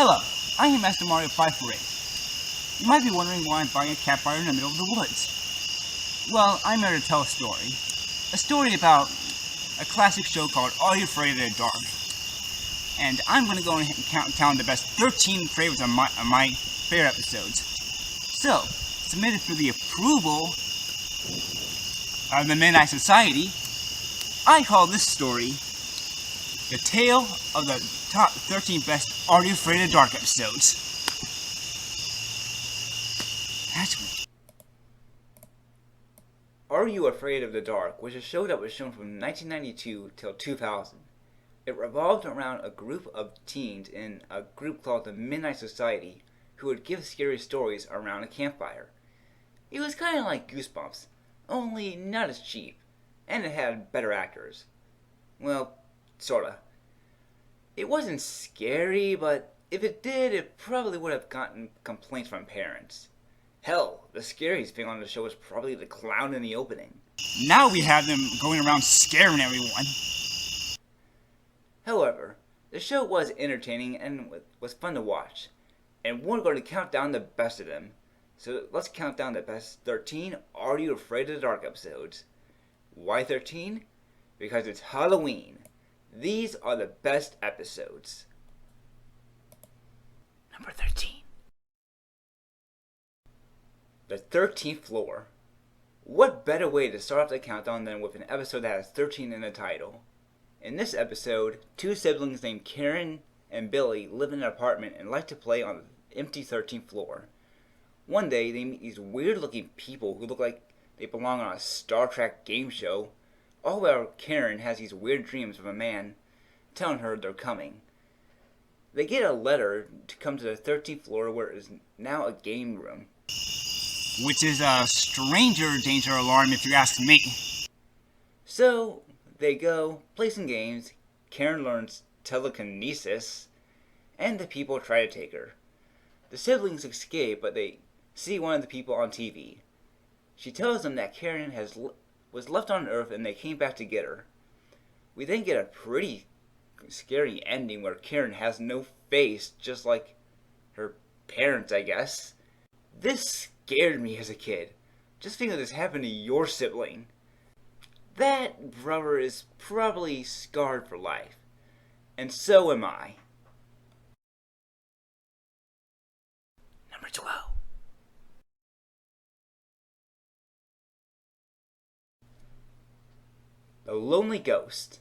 Hello, I am Master Mario 548. You might be wondering why I'm buying a campfire in the middle of the woods. Well, I'm here to tell a story. A story about a classic show called Are You Afraid of the Dark? And I'm going to go and count down the best 13 favorites of my favorite episodes. So, submitted for the approval of the Midnight Society, I call this story The Tale of the Top 13 Best Are You Afraid of the Dark episodes. That's Are You Afraid of the Dark was a show that was shown from 1992 till 2000. It revolved around a group of teens in a group called the Midnight Society who would give scary stories around a campfire. It was kind of like Goosebumps, only not as cheap, and it had better actors. Well, sorta. It wasn't scary, but if it did, it probably would have gotten complaints from parents. Hell, the scariest thing on the show was probably the clown in the opening. Now we have them going around scaring everyone. However, the show was entertaining and was fun to watch, and we're going to count down the best of them. So let's count down the best 13 Are You Afraid of the Dark episodes. Why 13? Because it's Halloween. These are the best episodes. Number 13. The 13th Floor. What better way to start off the countdown than with an episode that has 13 in the title? In this episode, two siblings named Karen and Billy live in an apartment and like to play on the empty 13th floor. One day, they meet these weird-looking people who look like they belong on a Star Trek game show. All while Karen has these weird dreams of a man telling her they're coming. They get a letter to come to the 13th floor where it is now a game room. Which is a stranger danger alarm if you ask me. So, they go, play some games, Karen learns telekinesis, and the people try to take her. The siblings escape, but they see one of the people on TV. She tells them that Karen was left on Earth and they came back to get her. We then get a pretty scary ending where Karen has no face, just like her parents, I guess. This scared me as a kid. Just think of this happened to your sibling. That brother is probably scarred for life. And so am I. Number 12. The Lonely Ghost.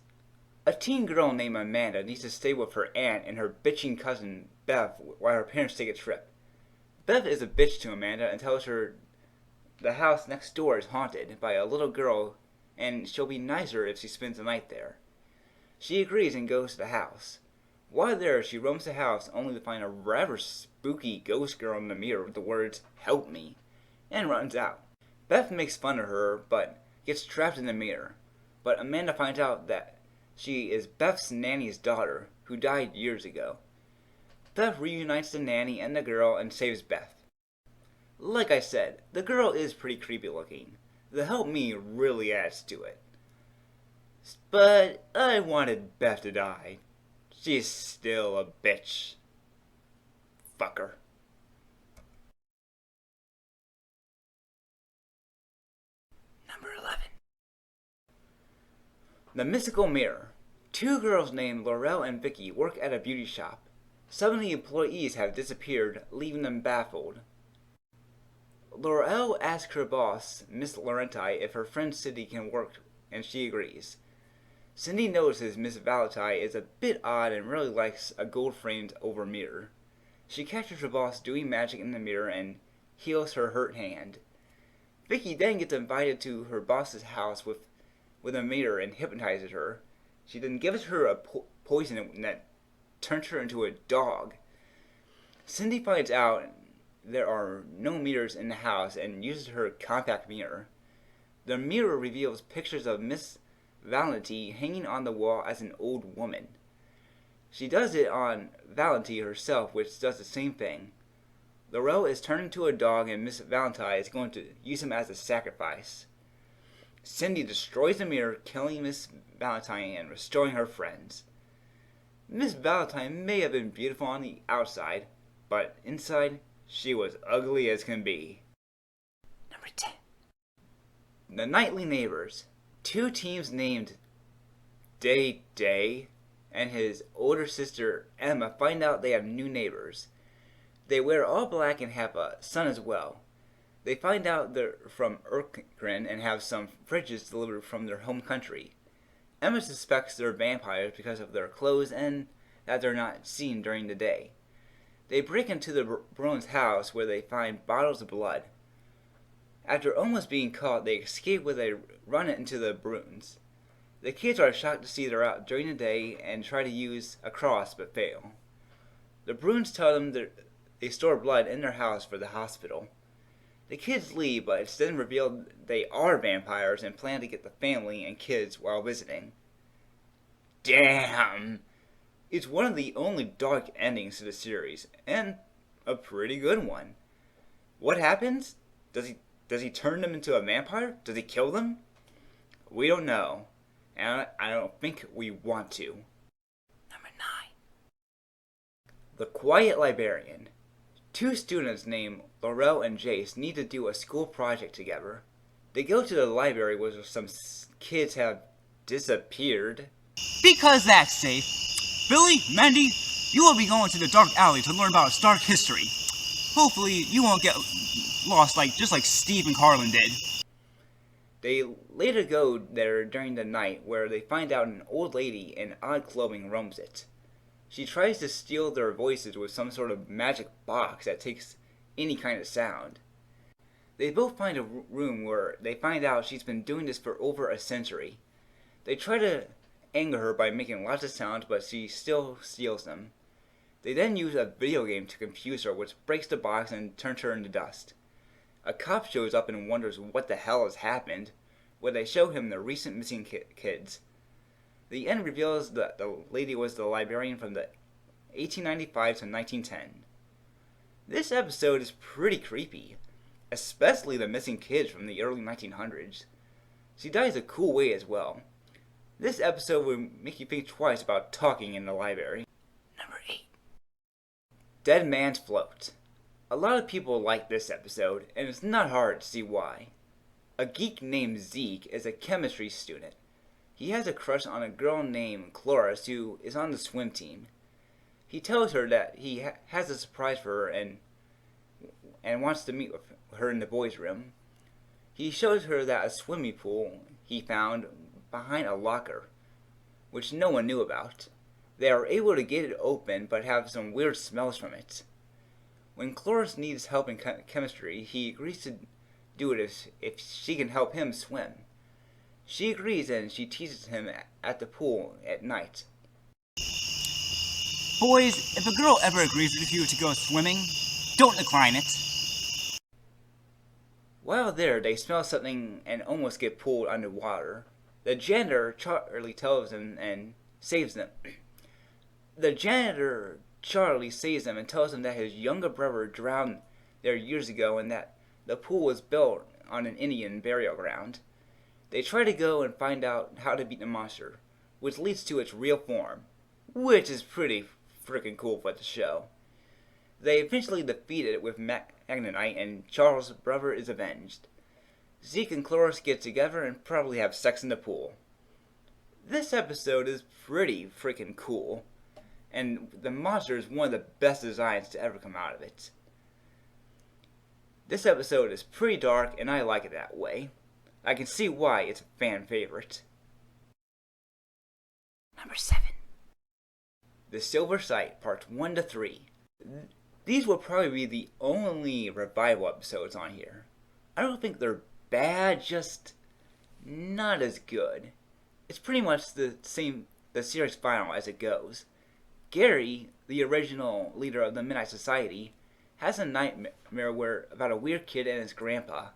A teen girl named Amanda needs to stay with her aunt and her bitching cousin Bev while her parents take a trip. Bev is a bitch to Amanda and tells her the house next door is haunted by a little girl and she'll be nicer if she spends the night there. She agrees and goes to the house. While there, she roams the house only to find a rather spooky ghost girl in the mirror with the words, "Help me," and runs out. Bev makes fun of her but gets trapped in the mirror. But Amanda finds out that she is Beth's nanny's daughter, who died years ago. Beth reunites the nanny and the girl and saves Beth. Like I said, the girl is pretty creepy looking. The help me really adds to it. But I wanted Beth to die. She's still a bitch. Fuck her. Number 11. The Mystical Mirror. Two girls named Laurel and Vicky work at a beauty shop. Some of the employees have disappeared, leaving them baffled. Laurel asks her boss, Miss Laurenti, if her friend Cindy can work, and she agrees. Cindy notices Miss Valentine is a bit odd and really likes a gold-framed over mirror. She catches her boss doing magic in the mirror and heals her hurt hand. Vicky then gets invited to her boss's house with a mirror and hypnotizes her. She then gives her a poison that turns her into a dog. Cindy finds out there are no mirrors in the house and uses her compact mirror. The mirror reveals pictures of Miss Valentine hanging on the wall as an old woman. She does it on Valentine herself, which does the same thing. Laurel is turned into a dog and Miss Valentine is going to use him as a sacrifice. Cindy destroys the mirror, killing Miss Valentine and restoring her friends. Miss Valentine may have been beautiful on the outside, but inside, she was ugly as can be. Number 10. The Nightly Neighbors. Two teams named Day and his older sister Emma find out they have new neighbors. They wear all black and have a son as well. They find out they're from Urkgren and have some fridges delivered from their home country. Emma suspects they're vampires because of their clothes and that they're not seen during the day. They break into the Bruins' house where they find bottles of blood. After almost being caught, they escape where they run into the Bruins. The kids are shocked to see they're out during the day and try to use a cross but fail. The Bruins tell them they store blood in their house for the hospital. The kids leave, but it's then revealed they are vampires and plan to get the family and kids while visiting. Damn! It's one of the only dark endings to the series, and a pretty good one. What happens? Does he turn them into a vampire? Does he kill them? We don't know, and I don't think we want to. Number 9. The Quiet Librarian. Two students named Laurel and Jace need to do a school project together. They go to the library where some kids have disappeared. Because that's safe. Billy, Mandy, you will be going to the dark alley to learn about Stark history. Hopefully you won't get lost just like Steve and Carlin did. They later go there during the night where they find out an old lady in odd clothing roams it. She tries to steal their voices with some sort of magic box that takes any kind of sound. They both find a room where they find out she's been doing this for over a century. They try to anger her by making lots of sounds, but she still steals them. They then use a video game to confuse her, which breaks the box and turns her into dust. A cop shows up and wonders what the hell has happened, where they show him the recent missing kids. The end reveals that the lady was the librarian from the 1895 to 1910. This episode is pretty creepy, especially the missing kids from the early 1900s. She dies a cool way as well. This episode will make you think twice about talking in the library. Number 8. Dead Man's Float. A lot of people like this episode, and it's not hard to see why. A geek named Zeke is a chemistry student. He has a crush on a girl named Cloris who is on the swim team. He tells her that he has a surprise for her and wants to meet with her in the boys' room. He shows her that a swimming pool he found behind a locker, which no one knew about. They are able to get it open but have some weird smells from it. When Cloris needs help in chemistry, he agrees to do it if she can help him swim. She agrees and she teases him at the pool at night. Boys, if a girl ever agrees with you to go swimming, don't decline it. While there, they smell something and almost get pulled underwater. The janitor Charlie tells them and saves them. The janitor Charlie saves them and tells them that his younger brother drowned there years ago and that the pool was built on an Indian burial ground. They try to go and find out how to beat the monster, which leads to its real form, which is pretty freaking cool for the show. They eventually defeat it with Magnetite, and Charles' brother is avenged. Zeke and Cloris get together and probably have sex in the pool. This episode is pretty freaking cool, and the monster is one of the best designs to ever come out of it. This episode is pretty dark, and I like it that way. I can see why it's a fan favorite. Number 7. The Silver Sight, Parts 1 to 3. These will probably be the only revival episodes on here. I don't think they're bad, just not as good. It's pretty much the series final as it goes. Gary, the original leader of the Midnight Society, has a nightmare about a weird kid and his grandpa,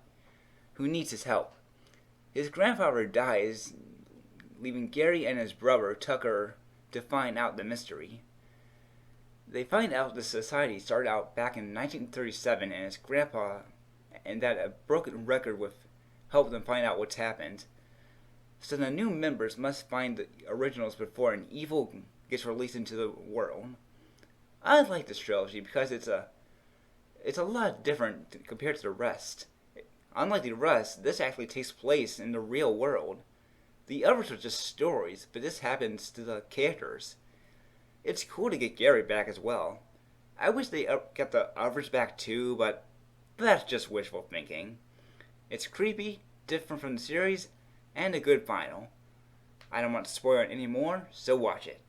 who needs his help. His grandfather dies, leaving Gary and his brother, Tucker, to find out the mystery. They find out the society started out back in 1937 and his grandpa, and that a broken record would help them find out what's happened. So the new members must find the originals before an evil gets released into the world. I like this trilogy because it's a lot different compared to the rest. Unlike the rest, this actually takes place in the real world. The others are just stories, but this happens to the characters. It's cool to get Gary back as well. I wish they got the others back too, but that's just wishful thinking. It's creepy, different from the series, and a good final. I don't want to spoil it anymore, so watch it.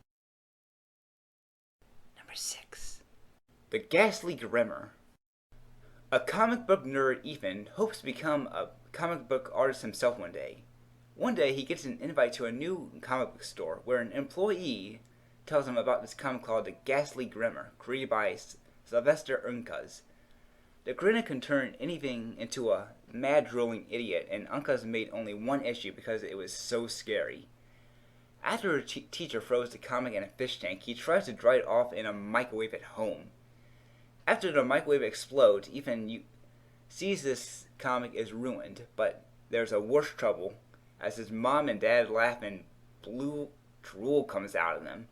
Number 6. The Ghastly Grimmer. A comic book nerd, Ethan, hopes to become a comic book artist himself one day. One day, he gets an invite to a new comic book store where an employee tells him about this comic called The Ghastly Grimmer, created by Sylvester Uncas. The Grinner can turn anything into a mad drooling idiot, and Uncas made only one issue because it was so scary. After a teacher throws the comic in a fish tank, he tries to dry it off in a microwave at home. After the microwave explodes, Ethan sees this comic is ruined, but there's a worse trouble, as his mom and dad laugh and blue drool comes out of them.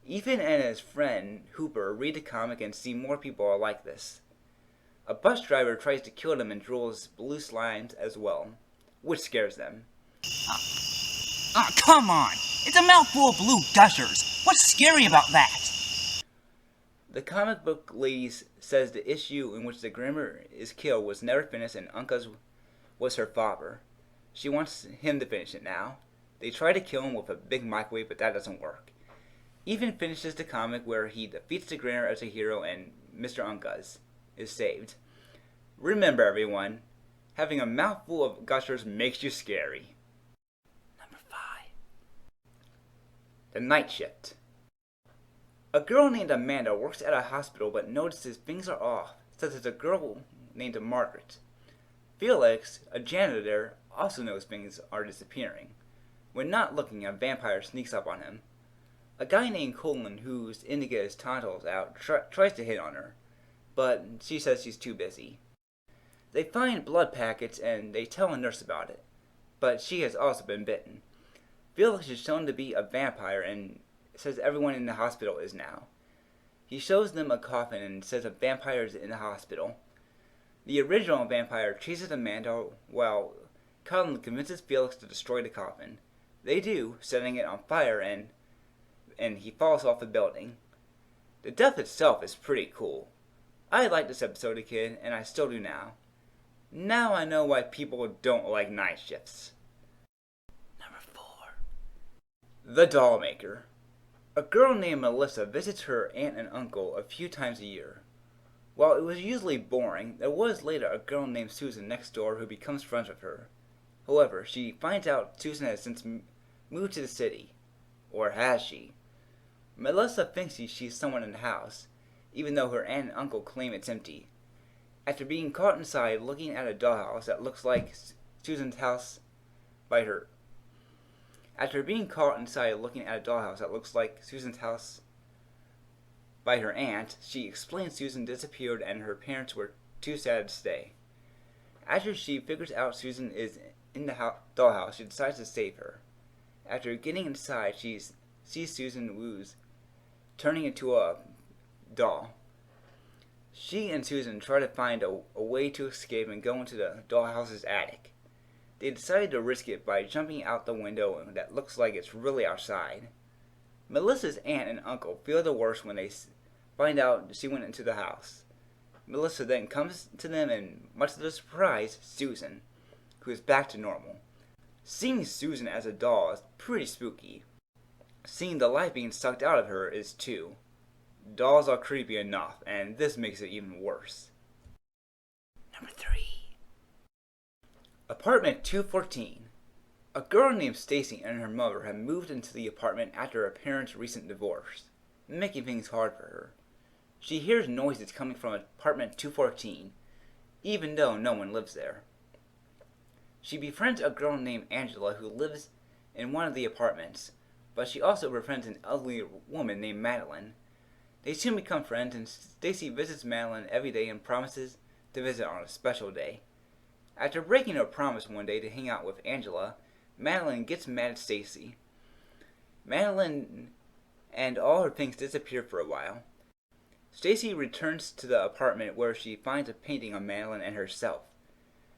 Ethan and his friend Hooper read the comic and see more people are like this. A bus driver tries to kill them and drools blue slimes as well, which scares them. Come on! It's a mouthful of blue gushers! What's scary about that? The comic book lady says the issue in which the Grimmer is killed was never finished and Uncas was her father. She wants him to finish it now. They try to kill him with a big microwave, but that doesn't work. Ethan finishes the comic where he defeats the Grimmer as a hero and Mr. Uncas is saved. Remember, everyone, having a mouthful of gushers makes you scary. Number 5. The Night Shift. A girl named Amanda works at a hospital but notices things are off, such as a girl named Margaret. Felix, a janitor, also knows things are disappearing. When not looking, a vampire sneaks up on him. A guy named Colin, who's in to get his tonsils out, tries to hit on her, but she says she's too busy. They find blood packets and they tell a nurse about it, but she has also been bitten. Felix is shown to be a vampire and says everyone in the hospital is now. He shows them a coffin and says a vampire is in the hospital. The original vampire chases Amanda while Colin convinces Felix to destroy the coffin. They do, setting it on fire and he falls off the building. The death itself is pretty cool. I liked this episode as a kid, and I still do now. Now I know why people don't like night shifts. Number 4. The Doll Maker. A girl named Melissa visits her aunt and uncle a few times a year. While it was usually boring, there was later a girl named Susan next door who becomes friends with her. However, she finds out Susan has since moved to the city. Or has she? Melissa thinks she's someone in the house, even though her aunt and uncle claim it's empty. After being caught inside looking at a dollhouse that looks like Susan's house by her aunt, she explains Susan disappeared and her parents were too sad to stay. After she figures out Susan is in the dollhouse, she decides to save her. After getting inside, she sees Susan woos, turning into a doll. She and Susan try to find a way to escape and go into the dollhouse's attic. They decide to risk it by jumping out the window that looks like it's really outside. Melissa's aunt and uncle feel the worst when they find out she went into the house. Melissa then comes to them and, much to their surprise, Susan, who is back to normal. Seeing Susan as a doll is pretty spooky. Seeing the life being sucked out of her is too. Dolls are creepy enough, and this makes it even worse. Number 3. Apartment 214. A girl named Stacy and her mother have moved into the apartment after her parents' recent divorce, making things hard for her. She hears noises coming from apartment 214, even though no one lives there. She befriends a girl named Angela who lives in one of the apartments, but she also befriends an ugly woman named Madeline. They soon become friends, and Stacy visits Madeline every day and promises to visit on a special day. After breaking her promise one day to hang out with Angela, Madeline gets mad at Stacy. Madeline and all her things disappear for a while. Stacy returns to the apartment where she finds a painting of Madeline and herself.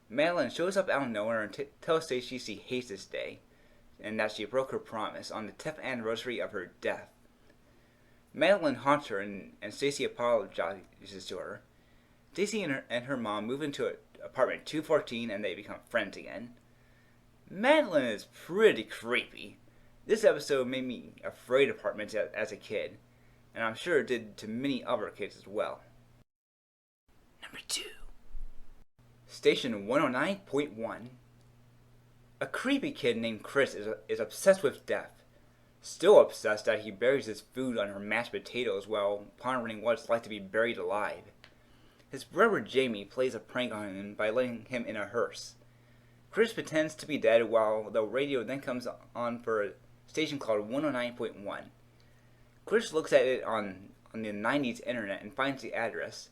Madeline shows up out of nowhere and tells Stacy she hates this day, and that she broke her promise on the 10th anniversary of her death. Madeline haunts her, and Stacy apologizes to her. Stacy and her mom move into apartment 214, and they become friends again. Madeline is pretty creepy. This episode made me afraid of apartments as a kid, and I'm sure it did to many other kids as well. Number 2. Station 109.1. A creepy kid named Chris is obsessed with death. Still obsessed that he buries his food under mashed potatoes while pondering what it's like to be buried alive. His brother Jamie plays a prank on him by letting him in a hearse. Chris pretends to be dead while the radio then comes on for a station called 109.1. Chris looks at it on the 90s internet and finds the address.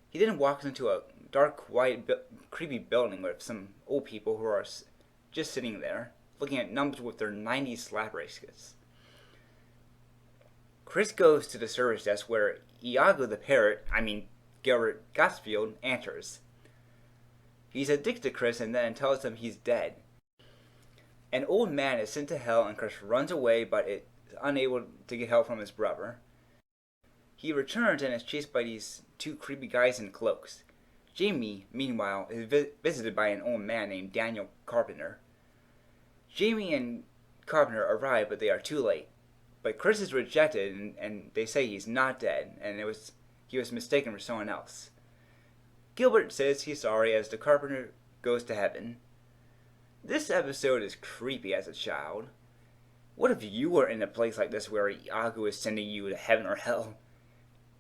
He then walks into a dark, quiet, creepy building with some old people who are just sitting there, looking at numbers with their 90s slap bracelets. Chris goes to the service desk where Iago the parrot, Gilbert Gotsfield, answers. He's addicted to Chris and then tells him he's dead. An old man is sent to hell and Chris runs away but is unable to get help from his brother. He returns and is chased by these two creepy guys in cloaks. Jamie, meanwhile, is visited by an old man named Daniel Carpenter. Jamie and Carpenter arrive, but they are too late. But Chris is rejected, and they say he's not dead, and he was mistaken for someone else. Gilbert says he's sorry as the Carpenter goes to heaven. This episode is creepy as a child. What if you were in a place like this where Iago is sending you to heaven or hell?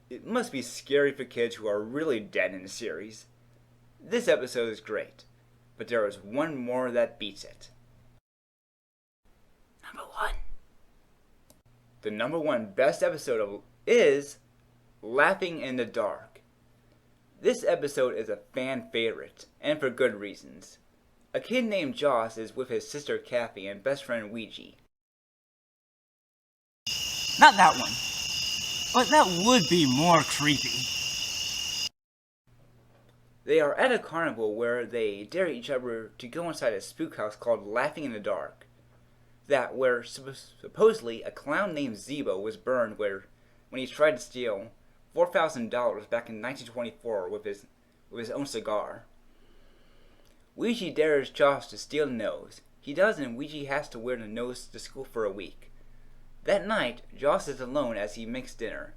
It must be scary for kids who are really dead in the series. This episode is great, but there is one more that beats it. Number 1. The number 1 best episode is Laughing in the Dark. This episode is a fan favorite, and for good reasons. A kid named Joss is with his sister Kathy and best friend Ouija. Not that one. But that would be more creepy. They are at a carnival where they dare each other to go inside a spook house called Laughing in the Dark. Where supposedly a clown named Zebo was burned when he tried to steal $4,000 back in 1924 with his own cigar. Ouija dares Joss to steal the nose. He does, and Ouija has to wear the nose to school for a week. That night, Joss is alone as he makes dinner.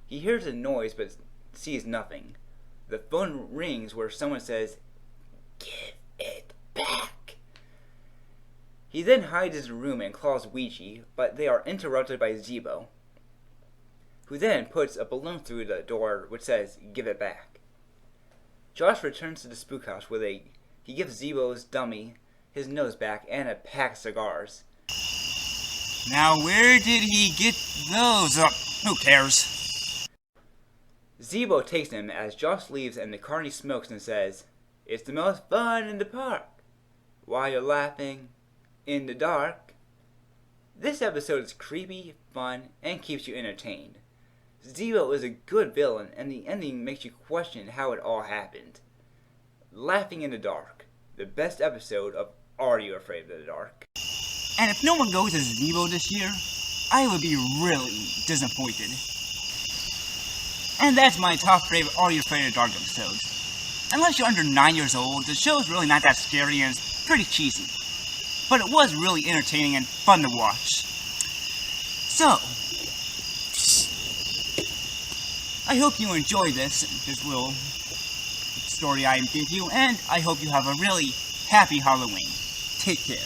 He hears a noise but sees nothing. The phone rings where someone says, "Give it back." He then hides in his room and calls Ouija, but they are interrupted by Zebo, who then puts a balloon through the door which says, "Give it back." Josh returns to the spook house where he gives Zebo's dummy his nose back and a pack of cigars. Now where did he get those? Who cares? Zebo takes him as Josh leaves and the carny smokes and says, "It's the most fun in the park. While you're laughing in the dark." This episode is creepy, fun, and keeps you entertained. Zebo is a good villain, and the ending makes you question how it all happened. Laughing in the Dark, the best episode of are you afraid of the dark? And if no one goes as Zebo this year, I would be really disappointed. And that's my top favorite Are You Afraid of the Dark episodes. Unless you're under 9 years old, the show's really not that scary and it's pretty cheesy. But it was really entertaining and fun to watch. So, I hope you enjoyed this little story I gave you, and I hope you have a really happy Halloween. Take care.